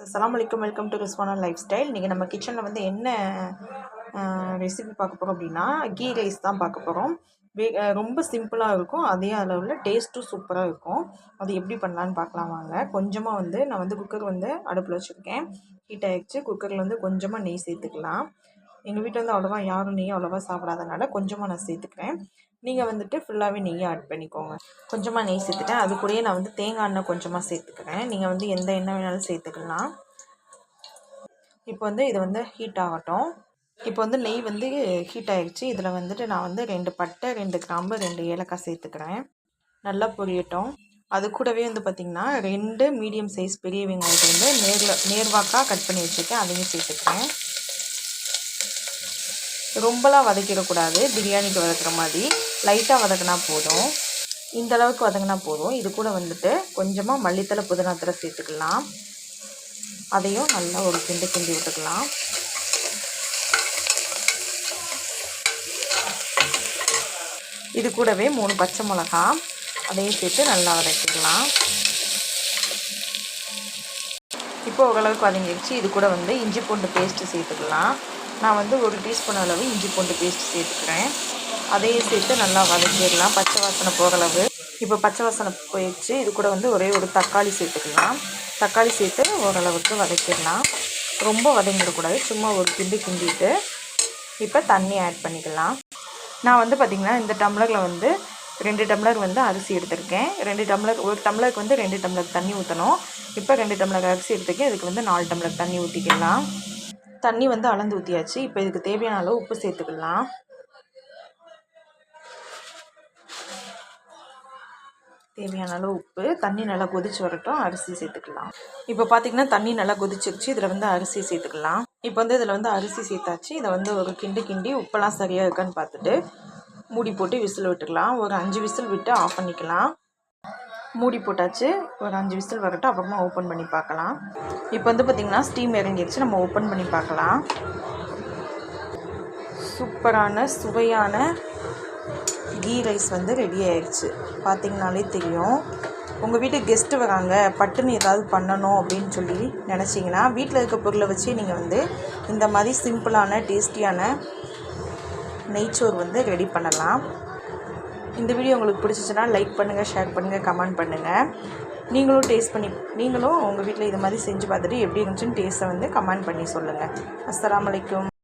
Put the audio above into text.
அஸ்ஸலாமு அலைக்கும். Welcome to Rizwana life style. இன்றைக்கி நம்ம கிச்சனில் வந்து என்ன ரெசிபி பார்க்க போகிறோம் அப்படின்னா, கீ ரைஸ் தான் பார்க்க போகிறோம். ரொம்ப சிம்பிளாக இருக்கும், அதே அளவில் டேஸ்ட்டும் சூப்பராக இருக்கும். அது எப்படி பண்ணலான்னு பார்க்கலாம் வாங்க. கொஞ்சமாக வந்து நான் வந்து குக்கர் வந்து அடுப்பில் வச்சுருக்கேன். ஹீட் ஆகிடுச்சு. குக்கரில் வந்து கொஞ்சமாக நெய் சேர்த்துக்கலாம். எங்கள் வீட்டில் வந்து அவ்வளோவா யாரும் நெய் அவ்வளோவா சாப்பிடாதனால கொஞ்சமாக நான் சேர்த்துக்கிறேன். நீங்கள் வந்துட்டு ஃபுல்லாகவே நெய்யை ஆட் பண்ணிக்கோங்க. கொஞ்சமாக நெய் சேர்த்துட்டேன். அது கூடயே நான் வந்து தேங்காய் எண்ணெய் கொஞ்சமாக சேர்த்துக்கிறேன். நீங்கள் வந்து எந்த எண்ணெய் வேணாலும் சேர்த்துக்கலாம். இப்போ வந்து இது வந்து ஹீட் ஆகட்டும். இப்போ வந்து நெய் வந்து ஹீட் ஆகிடுச்சு. இதில் வந்துட்டு நான் வந்து 2 பட்டை, 2 கிராம்பு, 2 ஏலக்காய் சேர்த்துக்கிறேன். நல்லா பொரியட்டும். அது கூடவே வந்து பார்த்திங்கன்னா 2 மீடியம் சைஸ் பெரிய வெங்காயத்தை வந்து நேர்வாக்காக கட் பண்ணி வச்சுருக்கேன். அதையும் சேர்த்துக்கிறேன். ரொம்பலாம் வதக்கிடக்கூடாது. பிரியாணிக்கு வதக்குற மாதிரி லைட்டாக வதக்கினா போதும். இந்த அளவுக்கு வதங்கினா போதும். இது கூட வந்துட்டு கொஞ்சமாக மல்லித்தலை, புதினாத்தலை சேர்த்துக்கலாம். அதையும் நல்லா ஒரு கிண்டி விட்டுக்கலாம். இது கூடவே 3 பச்சை மிளகா அதையும் சேர்த்து நல்லா வதக்கிக்கலாம். இப்போ ஓரளவுக்கு வதங்கிடுச்சு. இது கூட வந்து இஞ்சி பூண்டு பேஸ்ட்டு சேர்த்துக்கலாம். நான் வந்து 1 டீஸ்பூன் அளவு இஞ்சி பூண்டு பேஸ்ட்டு சேர்த்துக்கிறேன். அதையும் சேர்த்து நல்லா வதக்கிடலாம், பச்சை வாசனை போகிற அளவு. இப்போ பச்சை வாசனை போயிடுச்சு. இது கூட வந்து ஒரே ஒரு தக்காளி சேர்த்துக்கலாம். தக்காளி சேர்த்து ஓரளவுக்கு வதக்கிடலாம். ரொம்ப வதங்கிடக்கூடாது. சும்மா ஒரு கிண்டிட்டு இப்போ தண்ணி ஆட் பண்ணிக்கலாம். நான் வந்து பார்த்திங்கன்னா இந்த டம்ளரில் வந்து 2 டம்ளர் வந்து அரிசி எடுத்திருக்கேன். 2 டம்ளர், ஒரு டம்ளருக்கு வந்து 2 டம்ளர் தண்ணி ஊற்றணும். இப்போ 2 டம்ளர் அரிசி எடுத்துருக்கேன். இதுக்கு வந்து 4 டம்ளர் தண்ணி ஊற்றிக்கலாம். தண்ணி வந்து அளந்து ஊற்றியாச்சு. இப்போ இதுக்கு தேவையான அளவு உப்பு சேர்த்துக்கலாம். தேவையான அளவு உப்பு. தண்ணி நல்லா கொதிச்சு வரட்டும். அரிசி சேர்த்துக்கலாம். இப்போ பார்த்திங்கன்னா தண்ணி நல்லா கொதிச்சிருச்சு. இதில் வந்து அரிசி சேர்த்துக்கலாம். இப்போ வந்து இதில் வந்து அரிசி சேர்த்தாச்சு. இதை வந்து ஒரு கிண்டி உப்பெல்லாம் சரியாக இருக்கான்னு பார்த்துட்டு மூடி போட்டு விசில் விட்டுக்கலாம். ஒரு 5 விசில் விட்டு ஆஃப் பண்ணிக்கலாம். மூடி போட்டாச்சு. ஒரு 5 விசில் வரட்டும், அப்புறமா ஓப்பன் பண்ணி பார்க்கலாம். இப்போ வந்து பார்த்திங்கன்னா ஸ்டீம் இறங்கிடுச்சு. நம்ம ஓப்பன் பண்ணி பார்க்கலாம். சூப்பரான சுவையான கீ ரைஸ் வந்து ரெடி ஆயிடுச்சு. பார்த்திங்கனாலே தெரியும். உங்கள் வீட்டுக்கு கெஸ்ட்டு வராங்க, பட்டுன்னு ஏதாவது பண்ணணும் அப்படின்னு சொல்லி நினச்சிங்கன்னா வீட்டில் இருக்க பொருளை வச்சு நீங்கள் வந்து இந்த மாதிரி சிம்பிளான டேஸ்டியான நெய்ச்சோறு வந்து ரெடி பண்ணலாம். இந்த வீடியோ உங்களுக்கு பிடிச்சிச்சுன்னா லைக் பண்ணுங்கள், ஷேர் பண்ணுங்கள், கமெண்ட் பண்ணுங்கள். நீங்களும் உங்கள் வீட்டில் இது மாதிரி செஞ்சு பார்த்துட்டு எப்படி இருந்துச்சுன்னு டேஸ்ட்டை வந்து கமெண்ட் பண்ணி சொல்லுங்கள். அஸ்ஸலாமு அலைக்கும்.